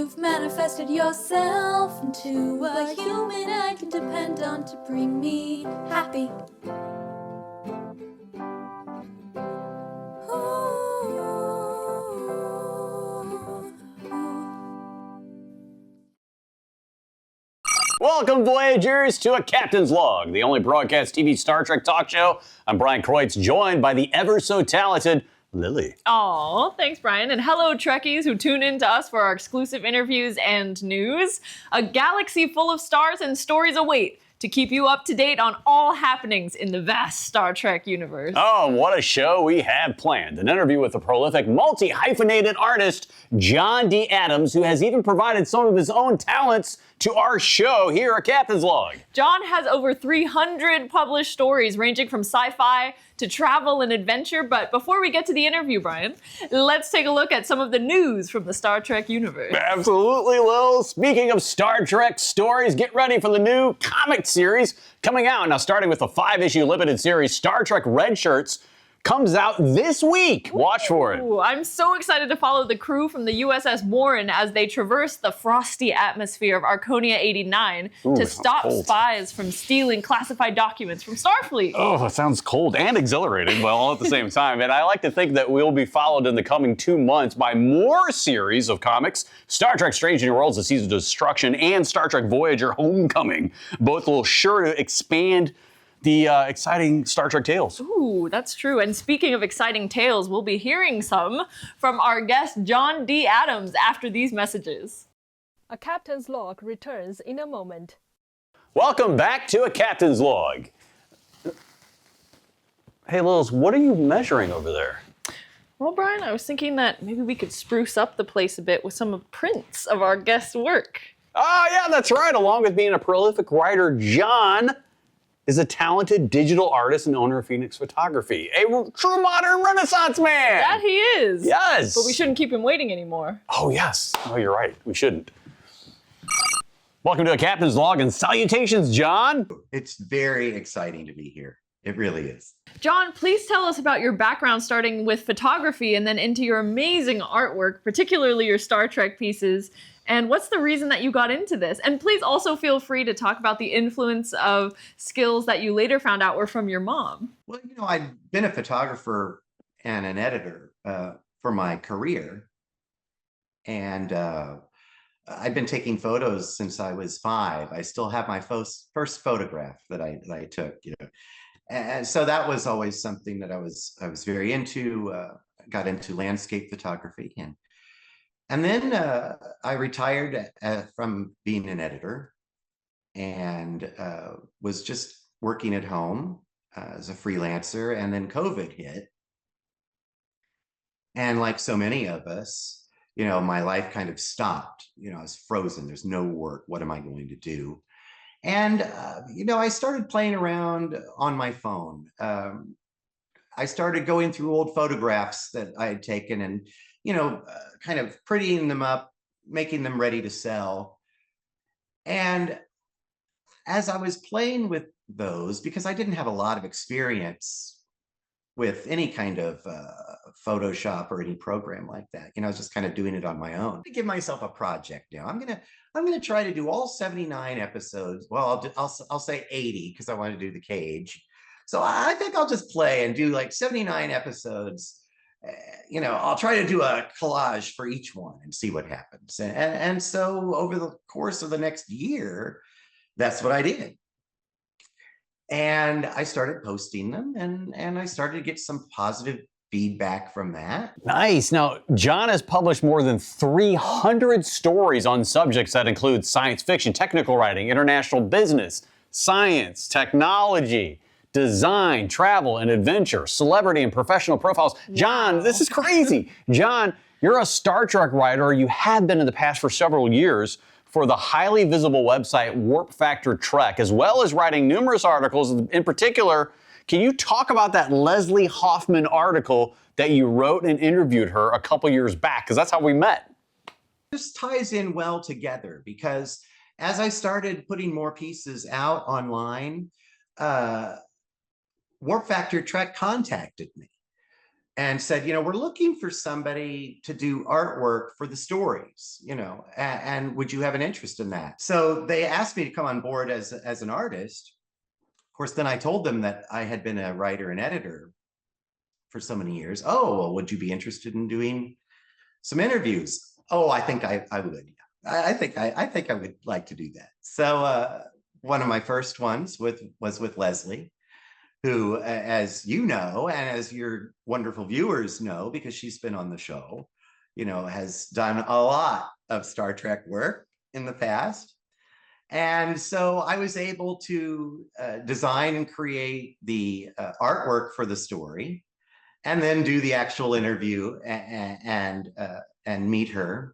You've manifested yourself into a human I can depend on to bring me happy. Welcome, Voyagers, to A Captain's Log, the only broadcast TV Star Trek talk show. I'm Bryan Kreutz, joined by the ever-so-talented Lili. Aw, thanks, Bryan. And hello, Trekkies who tune in to us for our exclusive interviews and news. A galaxy full of stars and stories await to keep you up to date on all happenings in the vast Star Trek universe. Oh, what a show we have planned. An interview with the prolific, multi-hyphenated artist, John D. Adams, who has even provided some of his own talents to our show here at Captain's Log. John has over 300 published stories ranging from sci-fi to travel and adventure. But before we get to the interview, Bryan, let's take a look at some of the news from the Star Trek universe. Absolutely, Lil. Speaking of Star Trek stories, get ready for the new comic series coming out. Now, starting with the 5-issue limited series, Star Trek Red Shirts, comes out this week. Watch for it. Ooh, I'm so excited to follow the crew from the USS Warren as they traverse the frosty atmosphere of Arconia 89 to stop spies from stealing classified documents from Starfleet. Oh, it sounds cold and exhilarating, but all at the same time. And I like to think that we'll be followed in the coming 2 months by more series of comics. Star Trek Strange New Worlds, The Seas of Destruction, and Star Trek Voyager Homecoming. Both will sure to expand the exciting Star Trek tales. Ooh, that's true. And speaking of exciting tales, we'll be hearing some from our guest John D. Adams after these messages. A Captain's Log returns in a moment. Welcome back to A Captain's Log. Hey, Lils, what are you measuring over there? Well, Bryan, I was thinking that maybe we could spruce up the place a bit with some prints of our guest's work. Oh, yeah, that's right. Along with being a prolific writer, John is a talented digital artist and owner of Phoenix Photography. A true modern Renaissance man. That he is. Yes. But we shouldn't keep him waiting anymore. Oh, yes. Oh, you're right. We shouldn't. Welcome to A Captain's Log and salutations, John. It's very exciting to be here. It really is. John, please tell us about your background starting with photography and then into your amazing artwork, particularly your Star Trek pieces. And what's the reason that you got into this? And please also feel free to talk about the influence of skills that you later found out were from your mom. Well, I've been a photographer and an editor for my career. And I've been taking photos since I was 5. I still have my first photograph that I took, And so that was always something that I was very into, got into landscape photography. And then I retired from being an editor and was just working at home as a freelancer. And then COVID hit. And like so many of us, my life kind of stopped. I was frozen. There's no work. What am I going to do? And, I started playing around on my phone. I started going through old photographs that I had taken and kind of prettying them up, making them ready to sell. And as I was playing with those, because I didn't have a lot of experience with any kind of Photoshop or any program like that, I was just kind of doing it on my own. I give myself a project now. I'm gonna try to do all 79 episodes. Well, I'll say 80 because I want to do the cage. So I think I'll just play and do like 79 episodes. I'll try to do a collage for each one and see what happens. And so over the course of the next year, that's what I did. And I started posting them and I started to get some positive feedback from that. Nice. Now, John has published more than 300 stories on subjects that include science fiction, technical writing, international business, science, technology, design, travel, and adventure, celebrity and professional profiles. John, this is crazy. John, you're a Star Trek writer. You have been in the past for several years for the highly visible website Warp Factor Trek, as well as writing numerous articles. In particular, can you talk about that Leslie Hoffman article that you wrote and interviewed her a couple years back? Because that's how we met. This ties in well together because as I started putting more pieces out online, Warp Factor Trek contacted me and said, we're looking for somebody to do artwork for the stories, and would you have an interest in that? So they asked me to come on board as an artist. Of course, then I told them that I had been a writer and editor for so many years. Oh, well, would you be interested in doing some interviews? Oh, I think I would. I think I would like to do that. So one of my first ones was with Leslie, who, as you know, and as your wonderful viewers know, because she's been on the show, has done a lot of Star Trek work in the past. And so I was able to design and create the artwork for the story, and then do the actual interview and meet her.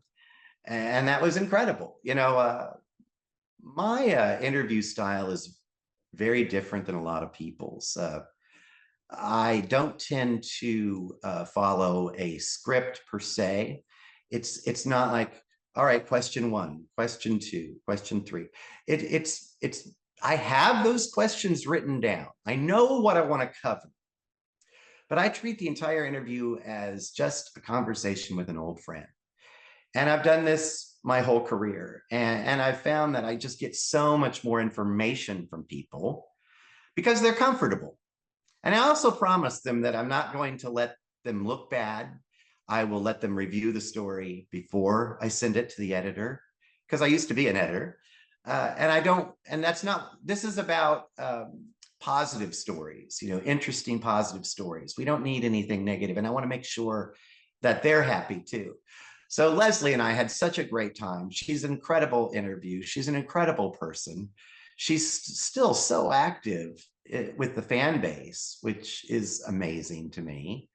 And that was incredible. My interview style is very different than a lot of people's. I don't tend to follow a script per se. It's not like, all right, question 1, question 2, question 3. It's I have those questions written down. I know what I want to cover, but I treat the entire interview as just a conversation with an old friend. And I've done this my whole career. And I've found that I just get so much more information from people because they're comfortable. And I also promise them that I'm not going to let them look bad. I will let them review the story before I send it to the editor, because I used to be an editor. This is about positive stories, interesting, positive stories. We don't need anything negative. And I want to make sure that they're happy too. So Leslie and I had such a great time. She's an incredible interview. She's an incredible person. She's still so active with the fan base, which is amazing to me.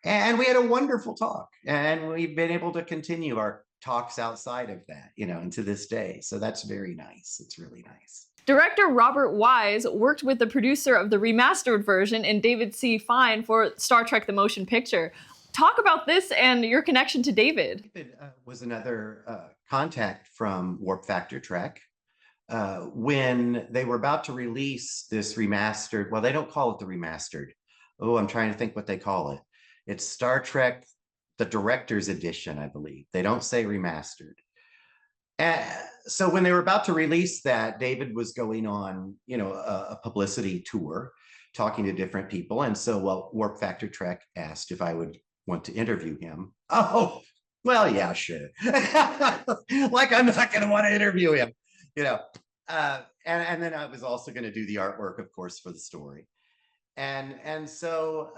And we had a wonderful talk, and we've been able to continue our talks outside of that, and to this day. So that's very nice. It's really nice. Director Robert Wise worked with the producer of the remastered version in David C. Fine for Star Trek: The Motion Picture. Talk about this and your connection to David. David was another contact from Warp Factor Trek. When they were about to release this remastered, well, they don't call it the remastered. Oh, I'm trying to think what they call it. It's Star Trek, the Director's Edition, I believe. They don't say remastered. So when they were about to release that, David was going on, a publicity tour, talking to different people. And so, Warp Factor Trek asked if I would want to interview him. Oh, well, yeah, sure. Like I'm not going to want to interview him, and then I was also going to do the artwork, of course, for the story. And so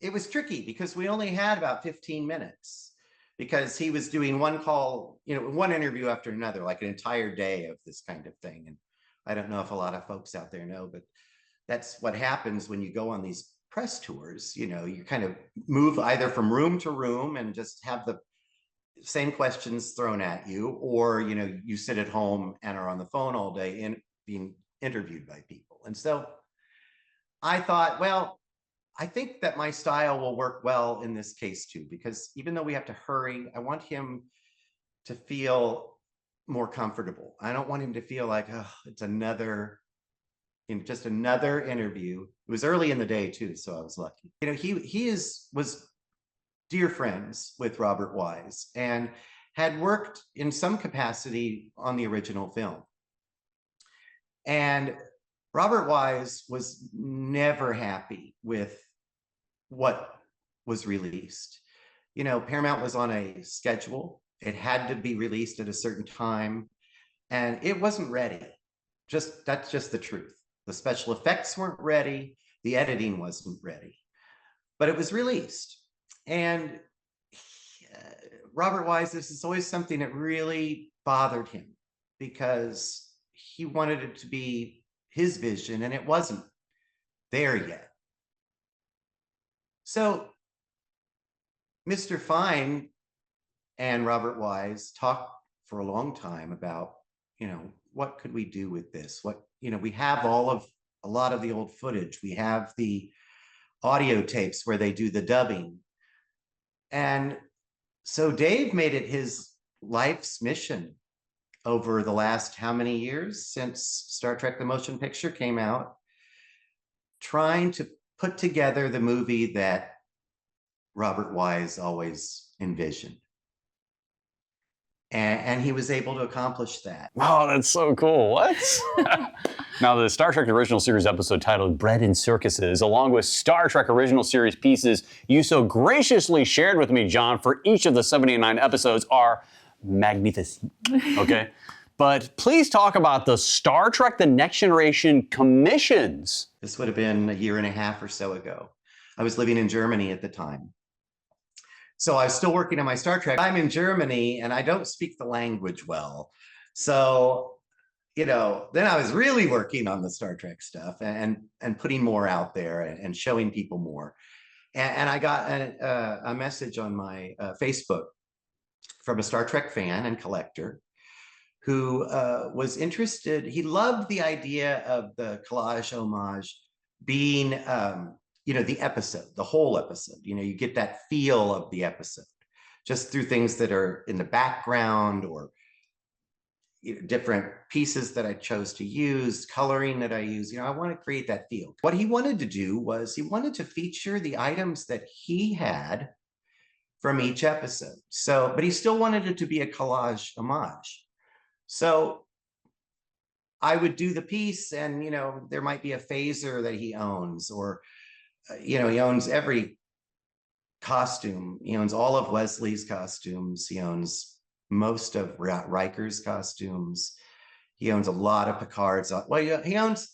it was tricky because we only had about 15 minutes, because he was doing one call, one interview after another, like an entire day of this kind of thing. And I don't know if a lot of folks out there know, but that's what happens when you go on these press tours. You kind of move either from room to room and just have the same questions thrown at you, or you sit at home and are on the phone all day and being interviewed by people. And so I thought, well, I think that my style will work well in this case too, because even though we have to hurry, I want him to feel more comfortable. I don't want him to feel like, oh, it's just another interview. It was early in the day too, so I was lucky. He was dear friends with Robert Wise and had worked in some capacity on the original film. And Robert Wise was never happy with what was released. Paramount was on a schedule. It had to be released at a certain time, and it wasn't ready. That's just the truth. The special effects weren't ready. The editing wasn't ready, but it was released. And Robert Wise, this is always something that really bothered him, because he wanted it to be his vision and it wasn't there yet. So Mr. Fine and Robert Wise talked for a long time about, what could we do with this? We have a lot of the old footage. We have the audio tapes where they do the dubbing. And so Dave made it his life's mission over the last how many years since Star Trek: The Motion Picture came out, trying to put together the movie that Robert Wise always envisioned. And he was able to accomplish that. Oh, that's so cool. What? Now, the Star Trek Original Series episode titled Bread and Circuses, along with Star Trek Original Series pieces you so graciously shared with me, John, for each of the 79 episodes are magnificent. Okay? But please talk about the Star Trek The Next Generation commissions. This would have been a year and a half or so ago. I was living in Germany at the time. So I was still working on my Star Trek. I'm in Germany and I don't speak the language well. So, then I was really working on the Star Trek stuff and putting more out there and showing people more. And I got a message on my Facebook from a Star Trek fan and collector who was interested. He loved the idea of the collage homage being the episode, the whole episode. You get that feel of the episode just through things that are in the background or different pieces that I chose to use, coloring that I use. I want to create that feel. What he wanted to do was he wanted to feature the items that he had from each episode. But he still wanted it to be a collage homage. So I would do the piece and, there might be a phaser that he owns, or he owns every costume. He owns all of Wesley's costumes. He owns most of Riker's costumes. He owns a lot of Picard's. Well, he owns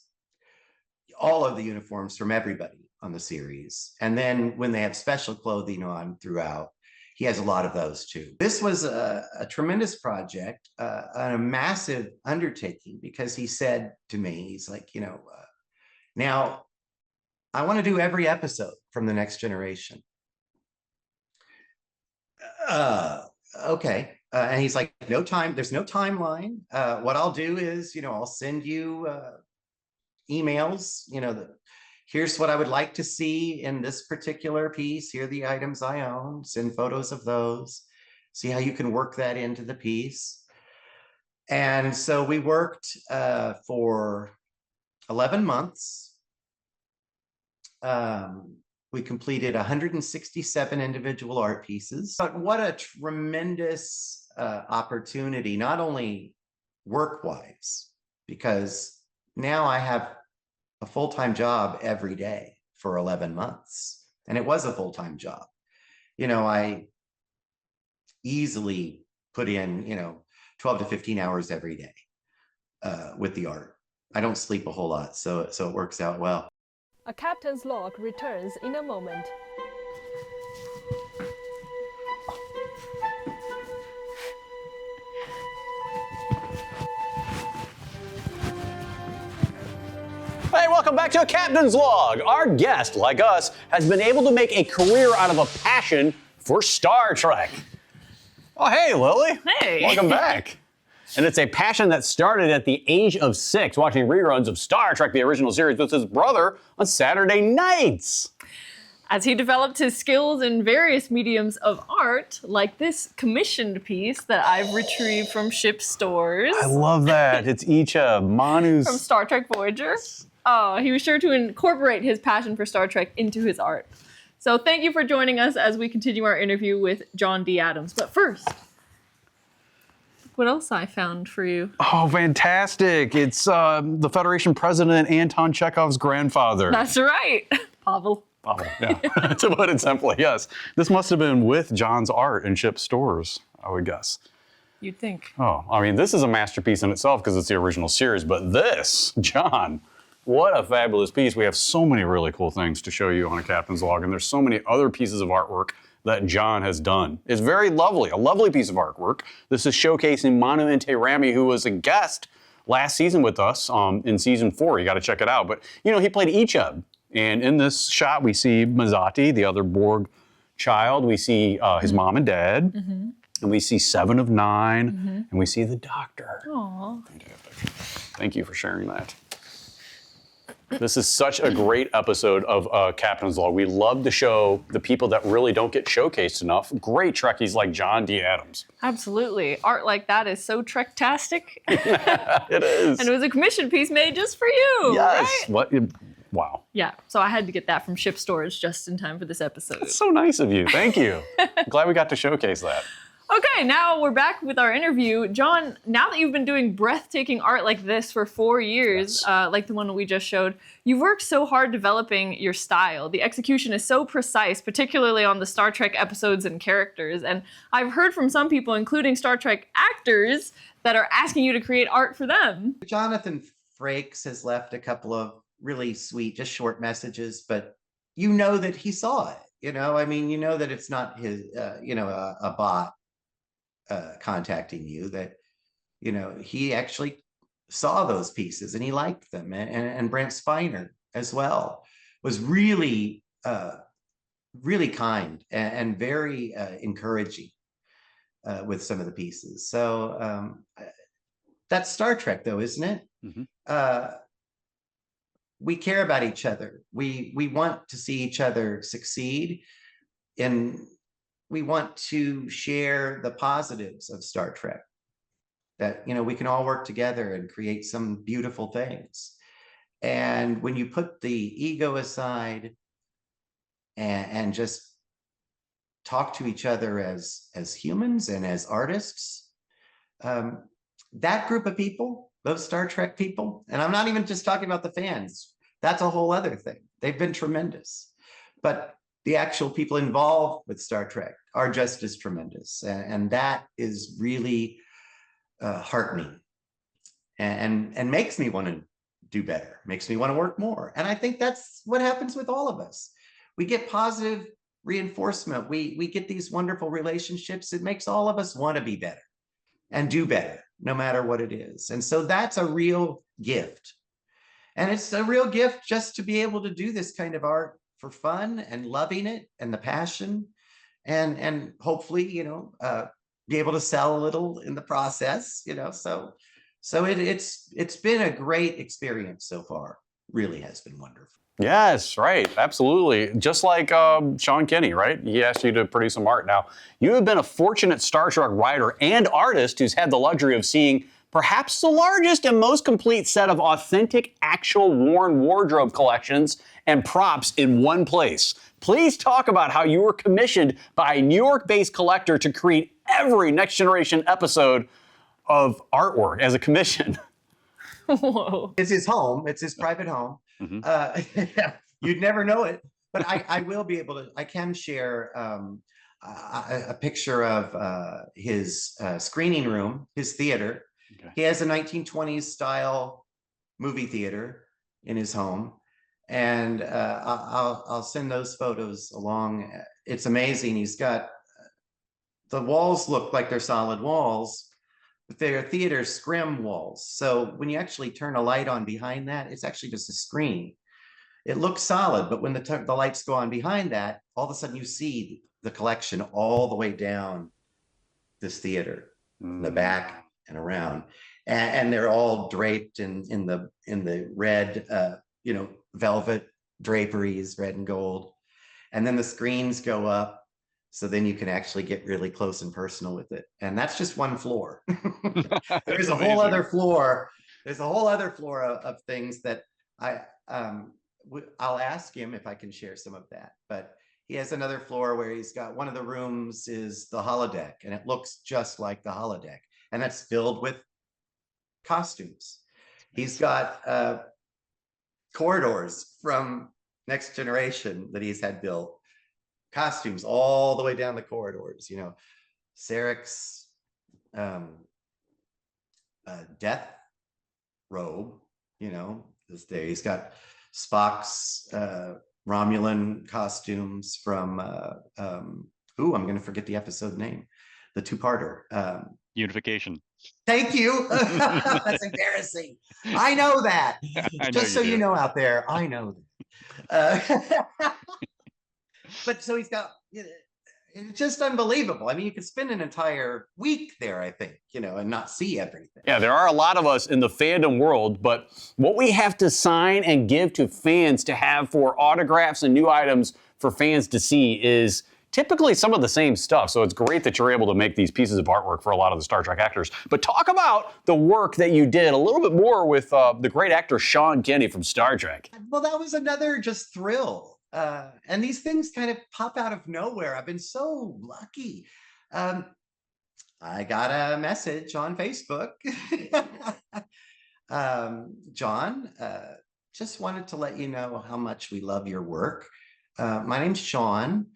all of the uniforms from everybody on the series. And then when they have special clothing on throughout, he has a lot of those too. This was a tremendous project, a massive undertaking, because he said to me, he's like, now, I want to do every episode from The Next Generation. Okay. And he's like, no time. There's no timeline. What I'll do is, I'll send you emails. Here's what I would like to see in this particular piece. Here are the items I own. Send photos of those. See how you can work that into the piece. And so we worked for 11 months. We completed 167 individual art pieces. But what a tremendous opportunity, not only work-wise, because now I have a full-time job every day for 11 months. And it was a full-time job. I easily put in, 12 to 15 hours every day with the art. I don't sleep a whole lot, so it works out well. A captain's log returns in a moment. Hey, welcome back to A Captain's Log. Our guest, like us, has been able to make a career out of a passion for Star Trek. Oh, hey, Lily. Hey. Welcome back. And it's a passion that started at the age of 6, watching reruns of Star Trek, the original series, with his brother on Saturday nights. As he developed his skills in various mediums of art, like this commissioned piece that I've retrieved from ship stores. I love that. It's each Manu's. From Star Trek Voyager. He was sure to incorporate his passion for Star Trek into his art. So thank you for joining us as we continue our interview with John D. Adams. But first, what else I found for you? Oh, fantastic. It's the Federation president, Anton Chekhov's grandfather. That's right. Pavel. Pavel, yeah. To put it simply, yes. This must have been with John's art in ship stores, I would guess. You'd think. Oh, I mean, this is a masterpiece in itself because it's the original series, but this, John, what a fabulous piece. We have so many really cool things to show you on A Captain's Log, and there's so many other pieces of artwork that John has done. It's very lovely, a lovely piece of artwork. This is showcasing Manu Intiraymi, who was a guest last season with us in season 4. You got to check it out. But, he played Icheb. And in this shot, we see Mazati, the other Borg child. We see his mom and dad. Mm-hmm. And we see 7 of 9. Mm-hmm. And we see the doctor. Aww. Thank you for sharing that. This is such a great episode of Captain's Log. We love to show the people that really don't get showcased enough. Great Trekkies like John D. Adams. Absolutely. Art like that is so Trek-tastic. It is. And it was a commission piece made just for you. Yes. Right? Wow. Yeah, so I had to get that from Ship Storage just in time for this episode. That's so nice of you. Thank you. Glad we got to showcase that. Okay, now we're back with our interview. John, now that you've been doing breathtaking art like this for 4 years, like the one that we just showed, you've worked so hard developing your style. The execution is so precise, particularly on the Star Trek episodes and characters. And I've heard from some people, including Star Trek actors, that are asking you to create art for them. Jonathan Frakes has left a couple of really sweet, just short messages, but you know that he saw it. You know, I mean, you know that it's not his, a bot contacting you, that, you know, he actually saw those pieces and he liked them. And Brent Spiner as well was really, really kind and very encouraging with some of the pieces. So that's Star Trek though, isn't it? Mm-hmm. We care about each other. We want to see each other succeed, and we want to share the positives of Star Trek, that, you know, we can all work together and create some beautiful things. And when you put the ego aside and just talk to each other as humans and as artists, that group of people, those Star Trek people, and I'm not even just talking about the fans, that's a whole other thing. They've been tremendous. But the actual people involved with Star Trek are just as tremendous. And that is really heartening and makes me want to do better, makes me want to work more. And I think that's what happens with all of us. We get positive reinforcement. We get these wonderful relationships. It makes all of us want to be better and do better, no matter what it is. And so that's a real gift. And it's a real gift just to be able to do this kind of art for fun and loving it and the passion, and hopefully, you know, be able to sell a little in the process, you know. So it's been a great experience so far. Really has been wonderful. Yes, right. Absolutely. Just like Sean Kinney, right? He asked you to produce some art. Now, you have been a fortunate Star Trek writer and artist who's had the luxury of seeing perhaps the largest and most complete set of authentic, actual worn wardrobe collections and props in one place. Please talk about how you were commissioned by a New York-based collector to create every Next Generation episode of artwork as a commission. Whoa. It's his home. It's his private home. Mm-hmm. You'd never know it, but I will be able to. I can share a picture of his screening room, his theater. Okay. He has a 1920s style movie theater in his home, and I'll send those photos along. It's amazing. He's got the walls look like they're solid walls, but they're theater scrim walls. So when you actually turn a light on behind that, it's actually just a screen. It looks solid, but when the lights go on behind that, all of a sudden you see the collection all the way down this theater, in the back and around, and they're all draped in the red, velvet draperies, red and gold, and then the screens go up. So then you can actually get really close and personal with it. And that's just one floor. There's a whole other floor. There's a whole other floor of things that I'll ask him if I can share some of that. But he has another floor where he's got, one of the rooms is the holodeck, and it looks just like the holodeck. And that's filled with costumes. He's got corridors from Next Generation that he's had built. Costumes all the way down the corridors, you know, Sarek's death robe, you know, is there. He's got Spock's Romulan costumes from I'm going to forget the episode name, the two-parter. Unification. Thank you. That's embarrassing. I know that. Just so you know out there, I know that. But so he's got, it's just unbelievable. I mean, you could spend an entire week there, I think, and not see everything. Yeah, there are a lot of us in the fandom world, but what we have to sign and give to fans to have for autographs and new items for fans to see is typically some of the same stuff. So it's great that you're able to make these pieces of artwork for a lot of the Star Trek actors. But talk about the work that you did a little bit more with the great actor Sean Kenny from Star Trek. Well, that was another just thrill. And these things kind of pop out of nowhere. I've been so lucky. I got a message on Facebook. John, just wanted to let you know how much we love your work. My name's Sean.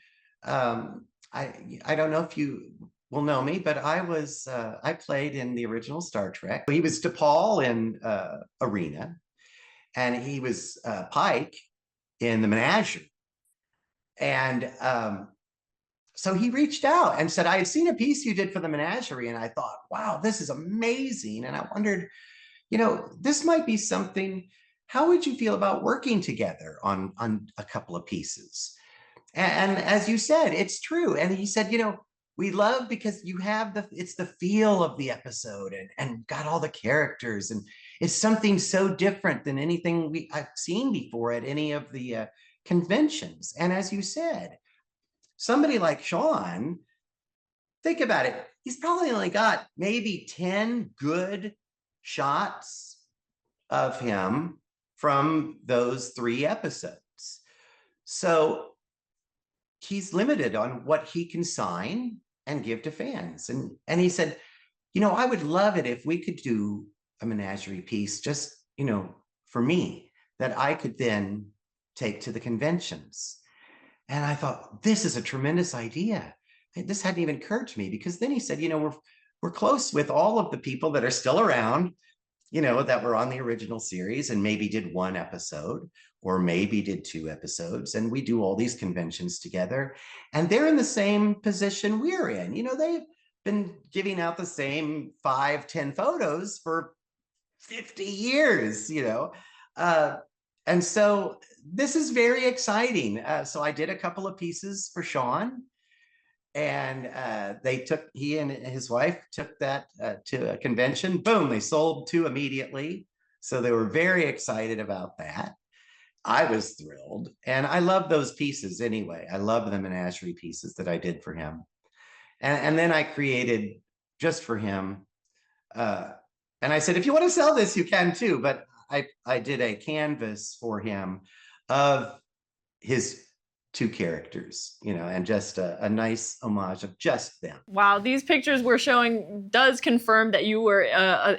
I don't know if you will know me, but I played in the original Star Trek. He was DePaul in Arena, and he was Pike in the Menagerie. And so he reached out and said, I had seen a piece you did for the Menagerie, and I thought, wow, this is amazing. And I wondered, this might be something. How would you feel about working together on a couple of pieces? And as you said, it's true. And he said, we love because you have it's the feel of the episode and got all the characters, and it's something so different than anything I've seen before at any of the conventions. And as you said, somebody like Sean, think about it, he's probably only got maybe 10 good shots of him from those 3 episodes. So he's limited on what he can sign and give to fans. And he said, I would love it if we could do a Menagerie piece just, for me, that I could then take to the conventions. And I thought, this is a tremendous idea. This hadn't even occurred to me, because then he said, we're close with all of the people that are still around, that were on the original series and maybe did 1 episode or maybe did 2 episodes. And we do all these conventions together, and they're in the same position we're in. They've been giving out the same 5-10 photos for 50 years, and so this is very exciting. So I did a couple of pieces for Sean, and he and his wife took that to a convention. Boom, they sold 2 immediately. So they were very excited about that. I was thrilled. And I love those pieces anyway. I love the Menagerie pieces that I did for him. And then I created just for him. And I said, if you want to sell this, you can too. But I did a canvas for him of his 2 characters, and just a nice homage of just them. Wow, these pictures we're showing does confirm that you were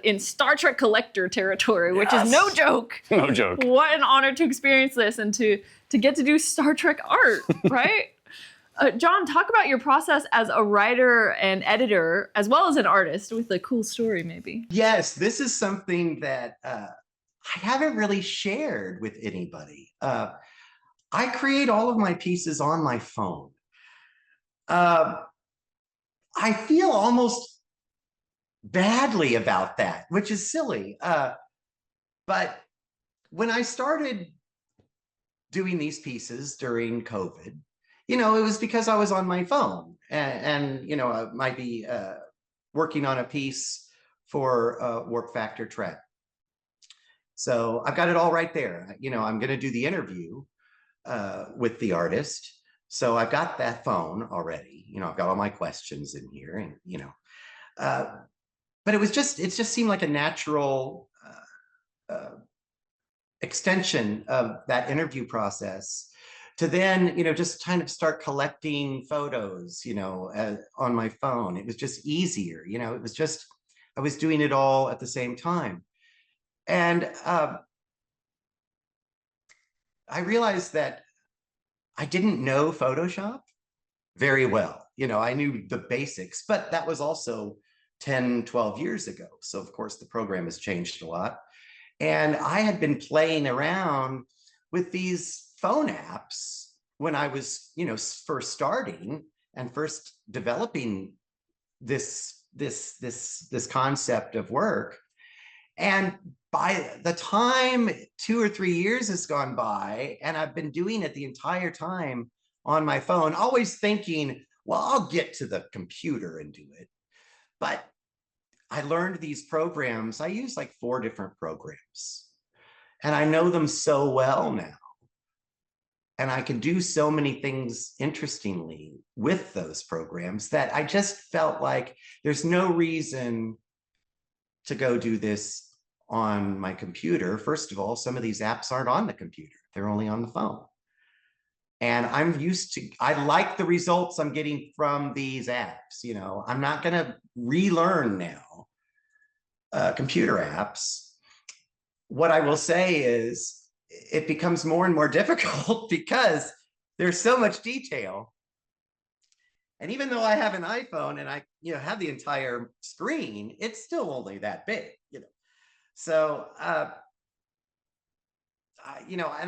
in Star Trek collector territory, which is no joke. No joke. What an honor to experience this and to get to do Star Trek art, right? John, talk about your process as a writer and editor, as well as an artist with a cool story, maybe. Yes, this is something that I haven't really shared with anybody. I create all of my pieces on my phone. I feel almost badly about that, which is silly. But when I started doing these pieces during COVID, it was because I was on my phone, and I might be working on a piece for Warp Factor Trek. So I've got it all right there. I'm going to do the interview with the artist. So I've got that phone already. I've got all my questions in here, and but it just seemed like a natural extension of that interview process to then, just kind of start collecting photos, on my phone. It was just easier, it was just, I was doing it all at the same time. And I realized that I didn't know Photoshop very well. I knew the basics, but that was also 10, 12 years ago. So of course the program has changed a lot. And I had been playing around with these phone apps when I was, first starting and first developing this concept of work. And by the time 2 or 3 years has gone by, and I've been doing it the entire time on my phone, always thinking, well, I'll get to the computer and do it. But I learned these programs. I use like 4 different programs, and I know them so well now And I can do so many things interestingly with those programs that I just felt like there's no reason to go do this on my computer. First of all, some of these apps aren't on the computer. They're only on the phone. And I like the results I'm getting from these apps. You know, I'm not going to relearn now computer apps. What I will say is it becomes more and more difficult because there's so much detail. And even though I have an iPhone and I, have the entire screen, it's still only that big, So, and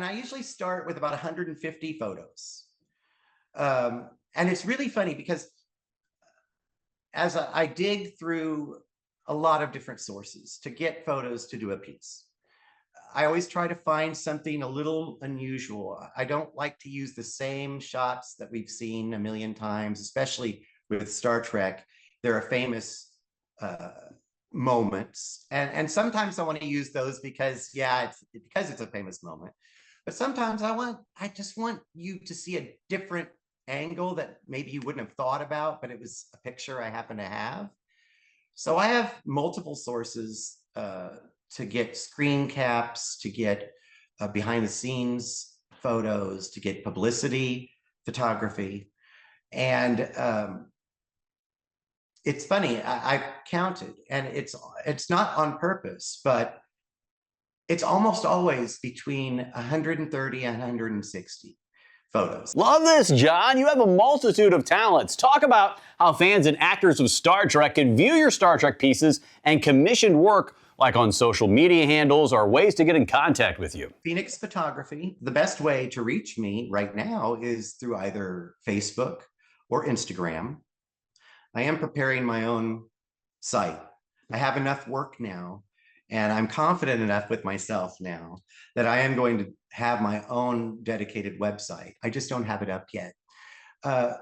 I usually start with about 150 photos. And it's really funny because as I dig through a lot of different sources to get photos to do a piece, I always try to find something a little unusual. I don't like to use the same shots that we've seen a million times, especially with Star Trek. There are famous moments, and sometimes I want to use those because it's a famous moment. But sometimes I just want you to see a different angle that maybe you wouldn't have thought about, but it was a picture I happen to have. So I have multiple sources to get screen caps, to get behind the scenes photos, to get publicity photography. And it's funny, I've counted, and it's not on purpose, but it's almost always between 130 and 160 photos. Love this, John. You have a multitude of talents. Talk about how fans and actors of Star Trek can view your Star Trek pieces and commissioned work, like on social media handles or ways to get in contact with you. Phoenix Photography. The best way to reach me right now is through either Facebook or Instagram. I am preparing my own site. I have enough work now, and I'm confident enough with myself now that I am going to have my own dedicated website. I just don't have it up yet.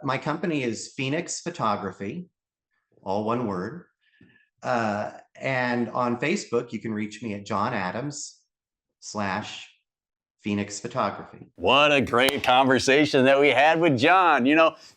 My company is Phoenix Photography, all one word. And on Facebook, you can reach me at John Adams/Phoenix Photography. What a great conversation that we had with John.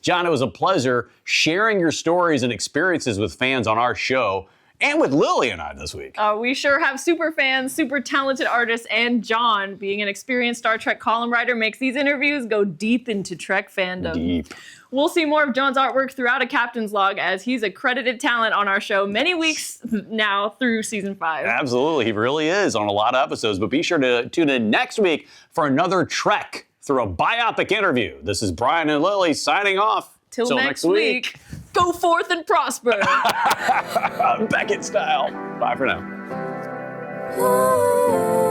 John, it was a pleasure sharing your stories and experiences with fans on our show and with Lili and I this week. We sure have super fans, super talented artists, and John, being an experienced Star Trek column writer, makes these interviews go deep into Trek fandom. Deep. We'll see more of John's artwork throughout A Captain's Log, as he's a credited talent on our show many weeks now through season 5. Absolutely, he really is on a lot of episodes, but be sure to tune in next week for another Trek through a biopic interview. This is Bryan and Lili signing off. Till next week, go forth and prosper. Beckett style. Bye for now. Ooh.